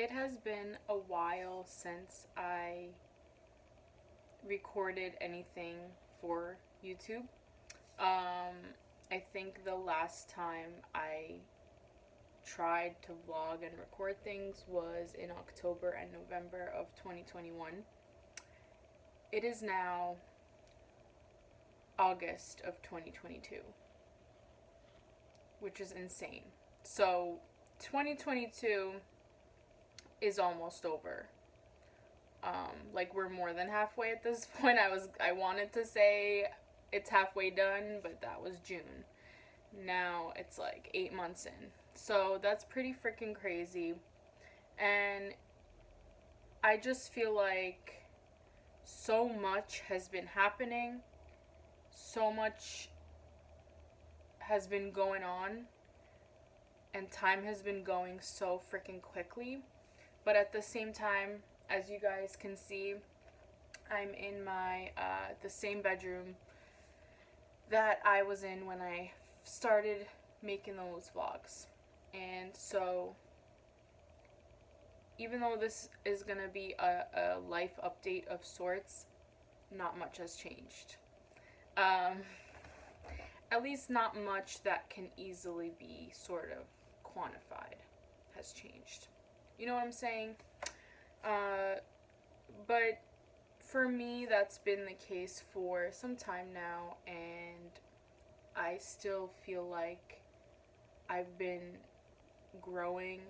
It has been a while since I recorded anything for YouTube. I think the last time I tried to vlog and record things was in October and November of 2021. It is now August of 2022, which is insane. So, 2022 is almost over. Like we're more than halfway at this point. I wanted to say it's halfway done, but that was June. Now it's like 8 months in. So that's pretty freaking crazy. And I just feel like so much has been happening. So much has been going on. And time has been going so freaking quickly. But at the same time, as you guys can see, I'm in my the same bedroom that I was in when I started making those vlogs. And so, even though this is gonna be a life update of sorts, not much has changed. At least not much that can easily be sort of quantified has changed. You know what I'm saying? But for me, that's been the case for some time now, and I still feel like I've been growing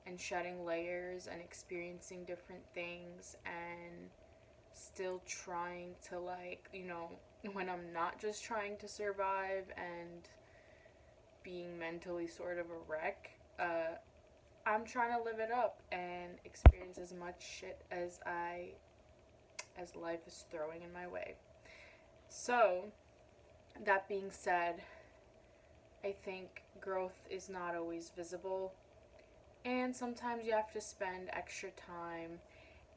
and shedding layers and experiencing different things and still trying to, like, when I'm not just trying to survive and being mentally sort of a wreck, I'm trying to live it up and experience as much shit as life is throwing in my way. So, that being said, I think growth is not always visible, and sometimes you have to spend extra time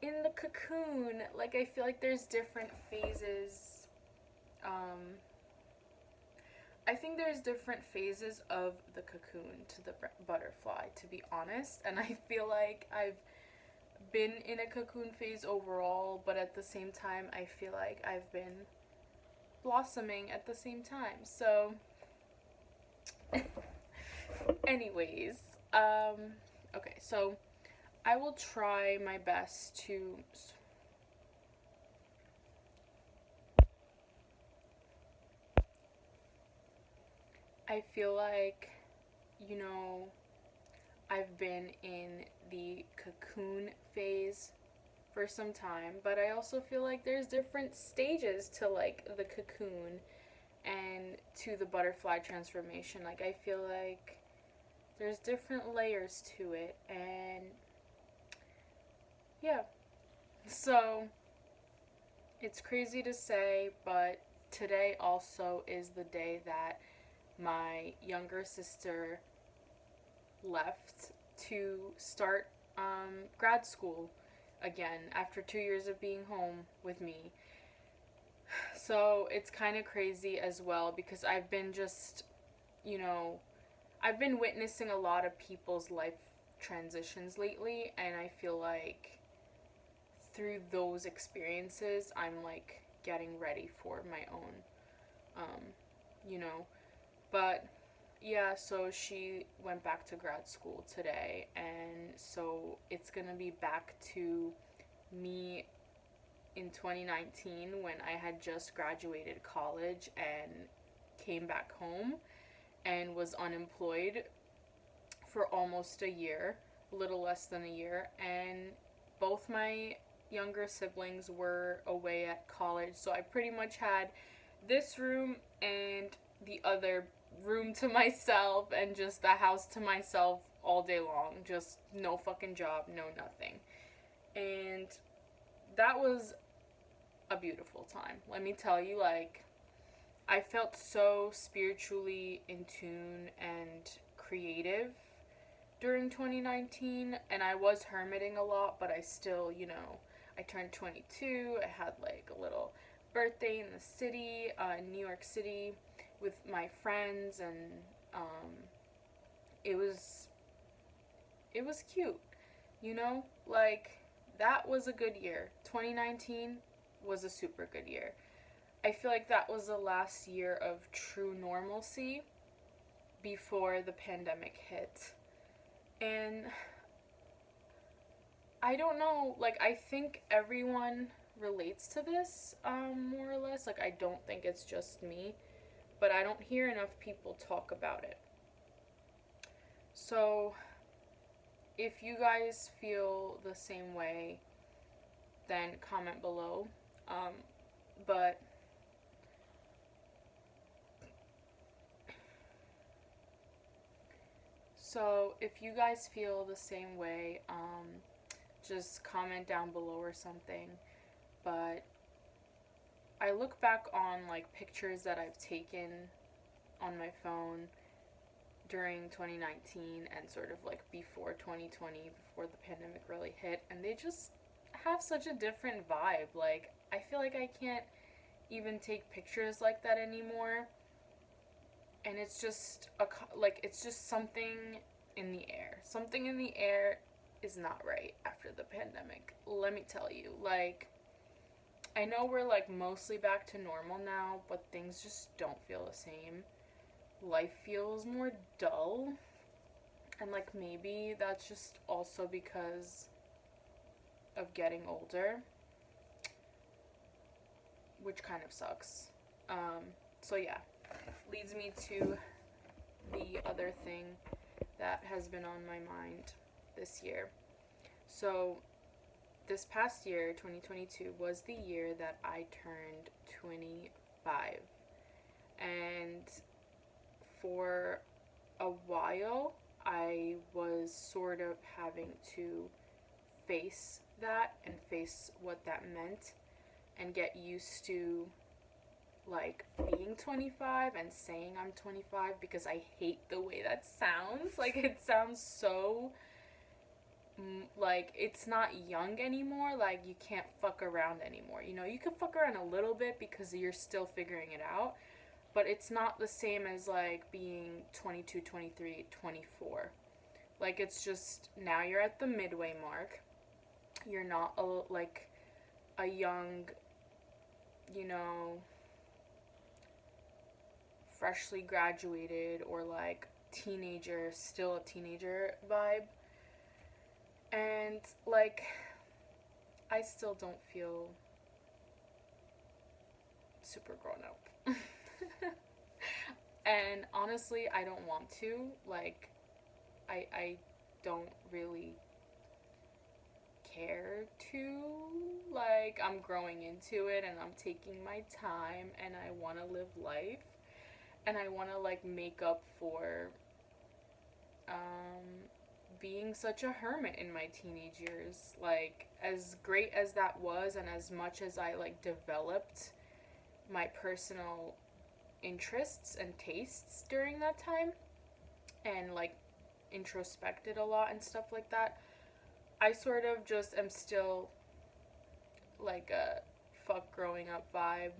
in the cocoon. Like, I feel like there's different phases. I think there's different phases of the cocoon to the butterfly, to be honest, and I feel like I've been in a cocoon phase overall, but at the same time, I feel like I've been blossoming at the same time. So, anyways, okay, so I will try my best to. I feel like, I've been in the cocoon phase for some time, but I also feel like there's different stages to, like, the cocoon and to the butterfly transformation. Like, I feel like there's different layers to it, and yeah. So, it's crazy to say, but today also is the day that my younger sister left to start grad school again after 2 years of being home with me. So it's kind of crazy as well because I've been I've been witnessing a lot of people's life transitions lately, and I feel like through those experiences, I'm like getting ready for my own, um, you know. But yeah, so she went back to grad school today, and so it's gonna be back to me in 2019 when I had just graduated college and came back home and was unemployed for almost a year, a little less than a year, and both my younger siblings were away at college, so I pretty much had this room and the other room to myself and just the house to myself all day long. Just no fucking job, no nothing. And that was a beautiful time. Let me tell you, like, I felt so spiritually in tune and creative during 2019, and I was hermiting a lot, but I still, I turned 22. I had like a little birthday in the city, in New York City, with my friends, and it was cute, You know? Like, that was a good year. 2019 was a super good year. I feel like that was the last year of true normalcy before the pandemic hit. And I don't know, like, I think everyone relates to this, more or less. Like, I don't think it's just me, but I don't hear enough people talk about it. So, if you guys feel the same way, then comment below. But so if you guys feel the same way, just comment down below or something. But I look back on like pictures that I've taken on my phone during 2019 and sort of like before 2020, before the pandemic really hit, and they just have such a different vibe. Like, I feel like I can't even take pictures like that anymore. And it's just it's just something in the air. Something in the air is not right after the pandemic. Let me tell you. Like, I know we're like mostly back to normal now, but things just don't feel the same. Life feels more dull. And like maybe that's just also because of getting older, which kind of sucks. So yeah, leads me to the other thing that has been on my mind this year. So this past year, 2022, was the year that I turned 25. And for a while, I was sort of having to face that and face what that meant and get used to like being 25 and saying I'm 25, because I hate the way that sounds. Like, it sounds so like it's not young anymore. Like, you can't fuck around anymore. You know, you can fuck around a little bit because you're still figuring it out, but it's not the same as like being 22, 23, 24. Like, it's just now you're at the midway mark. You're not a young, you know, freshly graduated or like teenager, still a teenager vibe. And like, I still don't feel super grown up. And honestly, I don't want to. Like, I don't really care to. Like, I'm growing into it and I'm taking my time and I want to live life. And I want to like make up for being such a hermit in my teenage years. Like, as great as that was, and as much as I like developed my personal interests and tastes during that time, and like introspected a lot and stuff like that, I sort of just am still like a fuck growing up vibe,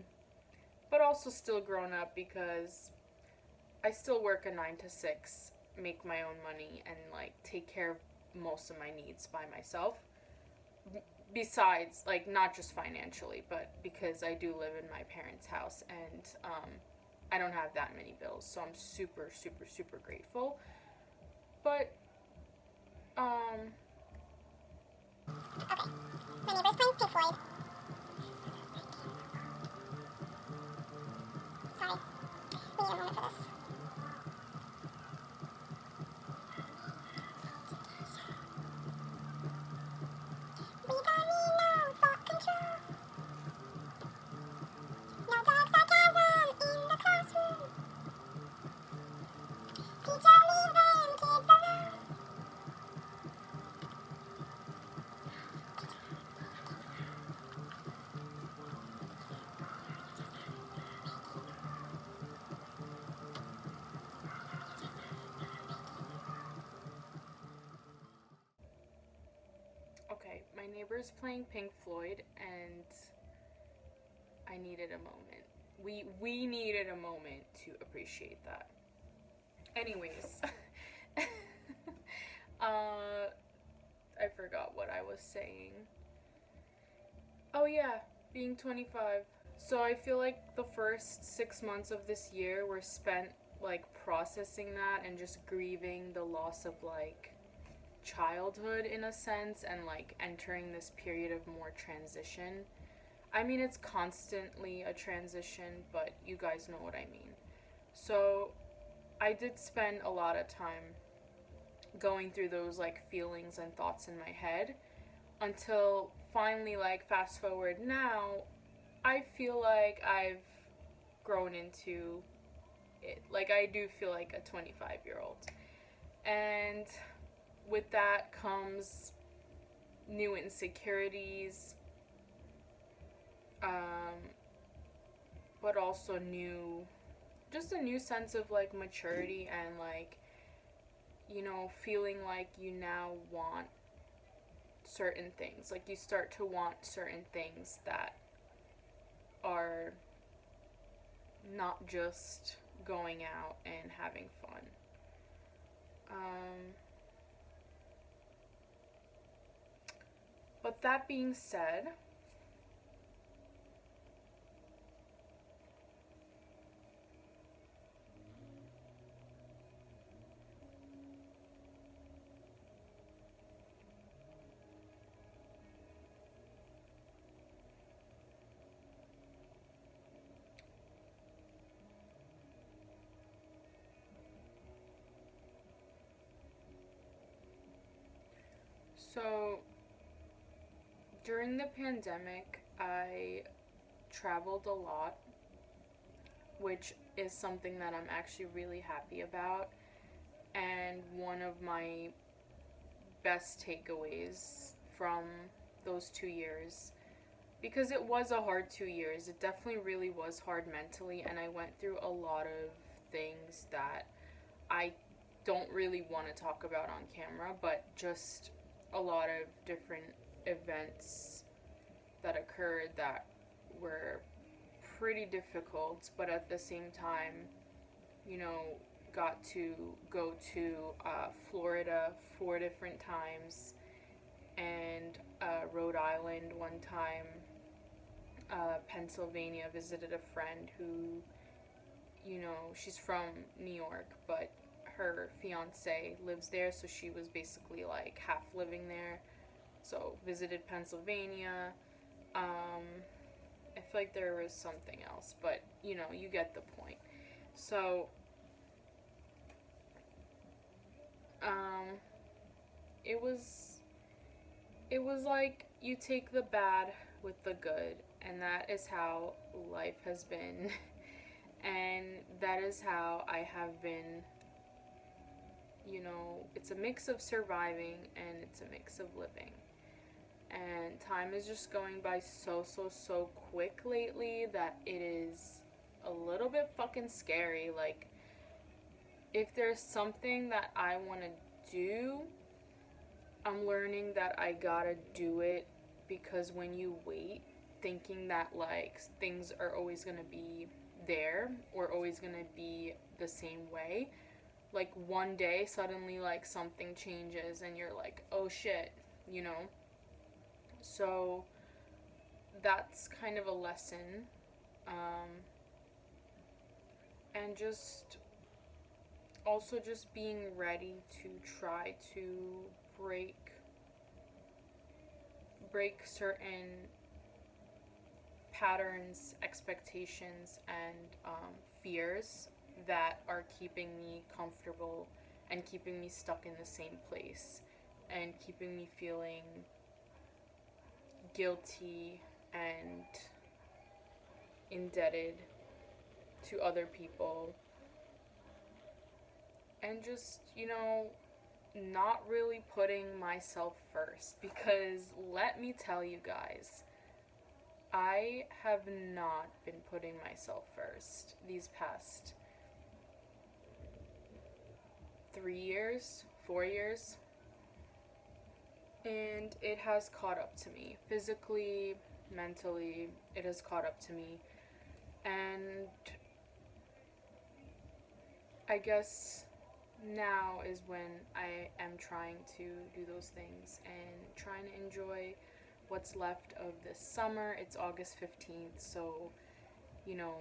but also still grown up because I still work a 9 to 6, make my own money, and like take care of most of my needs by myself. Besides, like, not just financially, but because I do live in my parents' house, and I don't have that many bills, so I'm super, super, super grateful. But okay, my neighbor's playing Pink Floyd. Sorry, we need a moment for this. Okay, my neighbor's playing Pink Floyd, and I needed a moment. We needed a moment to appreciate that. Anyways, I forgot what I was saying. Oh, yeah, being 25. So I feel like the first 6 months of this year were spent like processing that and just grieving the loss of like childhood in a sense and like entering this period of more transition. I mean, it's constantly a transition, but you guys know what I mean. So I did spend a lot of time going through those like feelings and thoughts in my head until finally, like, fast forward now, I feel like I've grown into it. Like, I do feel like a 25-year-old. And with that comes new insecurities, um, but also just a new sense of like maturity and like, feeling like you now want certain things. Like, you start to want certain things that are not just going out and having fun. Um, but that being said, so during the pandemic, I traveled a lot, which is something that I'm actually really happy about. And one of my best takeaways from those 2 years, because it was a hard 2 years, it definitely really was hard mentally, and I went through a lot of things that I don't really want to talk about on camera, but just a lot of different events that occurred that were pretty difficult, but at the same time, you know, got to go to Florida 4 different times and Rhode Island one time, Pennsylvania, visited a friend who, she's from New York, but her fiance lives there, so she was basically like half living there. So visited Pennsylvania. I feel like there was something else, but you get the point. So, um, it was it was like you take the bad with the good, and that is how life has been. And that is how I have been. It's a mix of surviving and it's a mix of living. And time is just going by so quick lately that it is a little bit fucking scary. Like, if there's something that I want to do, I'm learning that I gotta do it, because when you wait thinking that like things are always gonna be there or always gonna be the same way, like one day suddenly like something changes and you're like, oh shit, you know? So that's kind of a lesson. And just also just being ready to try to break certain patterns, expectations, and fears that are keeping me comfortable and keeping me stuck in the same place and keeping me feeling guilty and indebted to other people, and just, not really putting myself first. Because let me tell you guys, I have not been putting myself first these past 3 years, 4 years. And it has caught up to me. Physically, mentally, it has caught up to me. And I guess now is when I am trying to do those things and trying to enjoy what's left of this summer. It's August 15th, so you know,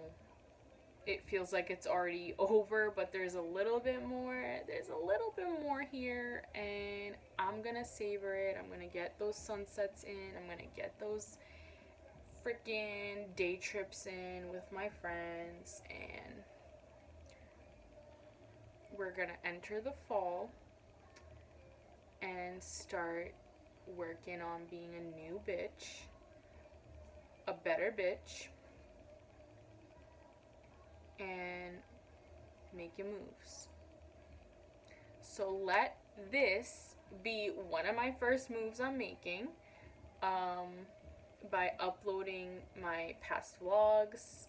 it feels like it's already over, but there's a little bit more. There's a little bit more here, and I'm gonna savor it. I'm gonna get those sunsets in. I'm gonna get those freaking day trips in with my friends, and we're gonna enter the fall and start working on being a new bitch, a better bitch, and making moves. So let this be one of my first moves I'm making, by uploading my past vlogs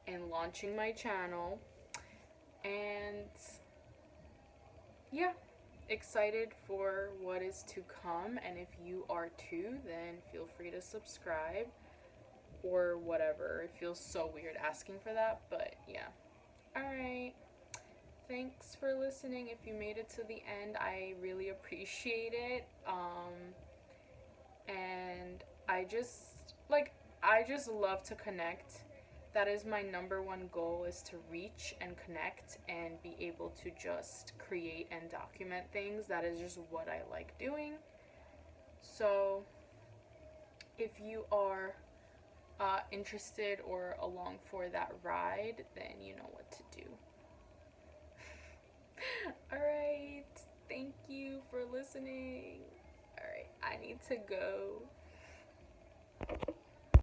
and launching my channel. And yeah, excited for what is to come. And if you are too, then feel free to subscribe or whatever. It feels so weird asking for that, but yeah. Alright, thanks for listening. If you made it to the end, I really appreciate it. And I just love to connect. That is my number one goal, is to reach and connect and be able to just create and document things. That is just what I like doing. So if you are interested or along for that ride, then you know what to do. Alright, thank you for listening. Alright, I need to go.